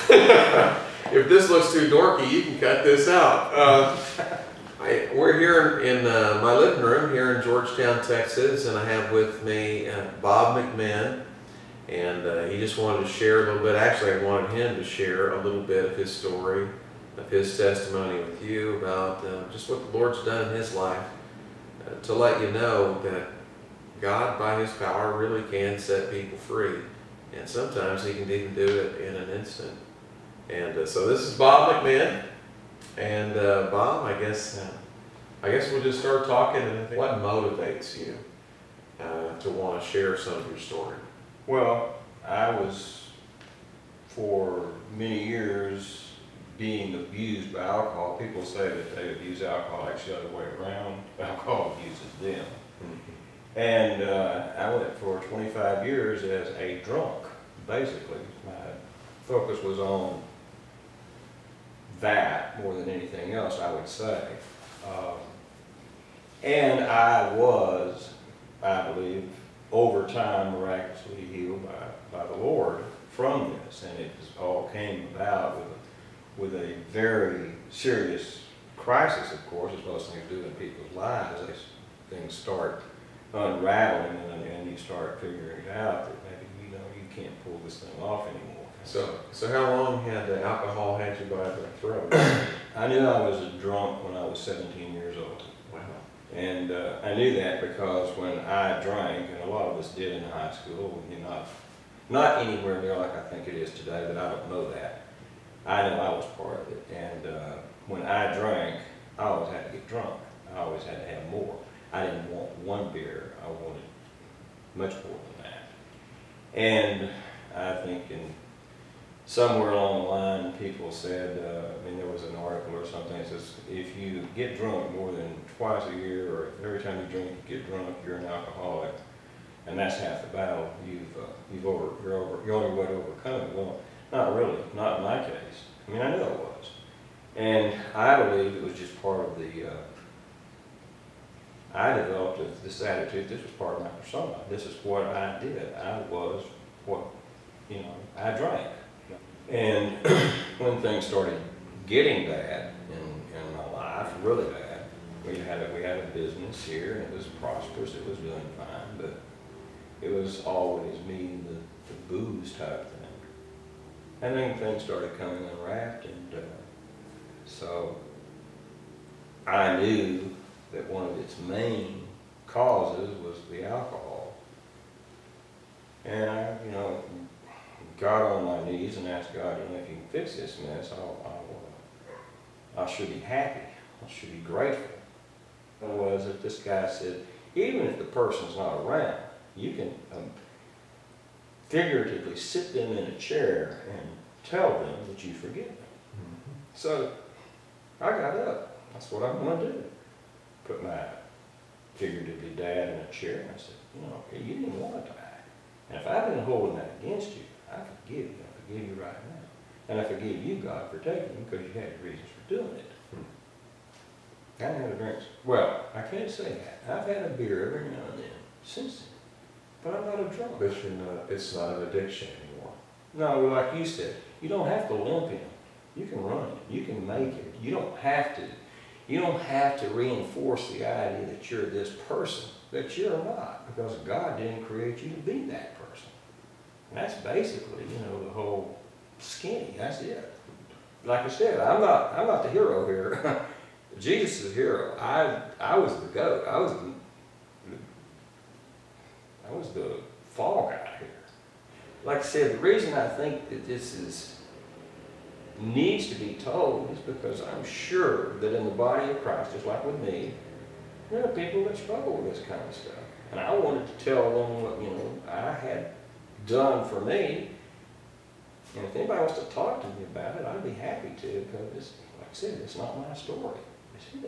If this looks too dorky, you can cut this out. We're here in my living room here in Georgetown, Texas, and I have with me Bob McMinn, and he just wanted to share a little bit. Actually, I wanted him to share a little bit of his story, of his testimony with you about just what the Lord's done in his life, to let you know that God, by His power, really can set people free, and sometimes He can even do it in an instant. And so this is Bob McMinn, and Bob, I guess we'll just start talking. And what motivates you to want to share some of your story? Well, I was for many years being abused by alcohol. People say that they abuse alcohol, actually the other way around. Alcohol abuses them. Mm-hmm. And I went for 25 years as a drunk, basically. My focus was on that more than anything else, I would say. And I was, I believe, over time miraculously healed by the Lord from this. And it all came about with a very serious crisis, of course, as most things do in people's lives. As things start unraveling and you start figuring it out that maybe you can't pull this thing off anymore. So how long had the alcohol had you by the throat? I knew I was a drunk when I was 17 years old. Wow. And I knew that because when I drank, and a lot of us did in high school, not anywhere near like I think it is today, but I don't know that. I know I was part of it. And when I drank, I always had to get drunk. I always had to have more. I didn't want one beer. I wanted much more than that. And I think somewhere along the line, people said, there was an article or something that says, if you get drunk more than twice a year, or every time you drink, you get drunk, you're an alcoholic, and that's half the battle. You're only way to overcome it. Well, not really, not in my case. I knew it was. And I believe it was just part of I developed this attitude. This was part of my persona. This is what I did. I was I drank. And when things started getting bad in my life, really bad, we had a business here, and it was prosperous. It was doing fine, but it was always me, the booze type thing. And then things started coming unwrapped, and so I knew that one of its main causes was the alcohol. And I, got on my knees and asked God, if you can fix this mess, I should be happy. I should be grateful. And it was that this guy said, even if the person's not around, you can figuratively sit them in a chair and tell them that you forgive them. Mm-hmm. So I got up. That's what I'm going to do. Put my figuratively dad in a chair, and I said, you didn't want to die. And if I've been holding that against you, I forgive you. I forgive you right now. And I forgive you, God, for taking you because you had reasons for doing it. I haven't had a drink. Well, I can't say that. I've had a beer every now and then since then. But I'm not a drunk. But it's not an addiction anymore. No, like you said, you don't have to limp in. You can run it. You can make it. You don't have to reinforce the idea that you're this person that you're not, because God didn't create you to be that person. And that's basically, the whole skinny. That's it. Like I said, I'm not the hero here. Jesus is the hero. I was the goat. I was the fall guy here. Like I said, the reason I think that this needs to be told is because I'm sure that in the body of Christ, just like with me, there are people that struggle with this kind of stuff. And I wanted to tell them what I had done for me. And if anybody wants to talk to me about it, I'd be happy to, because, like I said, it's not my story. It's his.